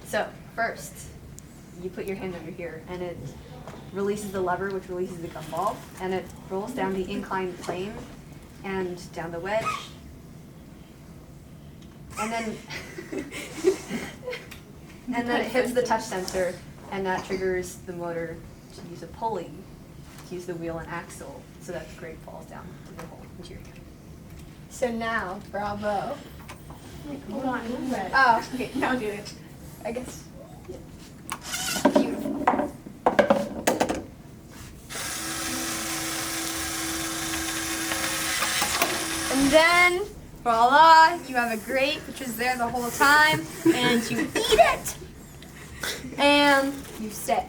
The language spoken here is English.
So first, you put your hand over here, and it releases the lever, which releases the gumball, and it rolls down the inclined plane and down the wedge, and then it hits the touch sensor, and that triggers the motor to use a pulley to use the wheel and axle, so that the grape falls down to the hole into your hand. So now, bravo. Hold on. Oh, Okay, now do it. I guess. Beautiful. And then, voila, you have a grape which is there the whole time, and you eat it, and you sit.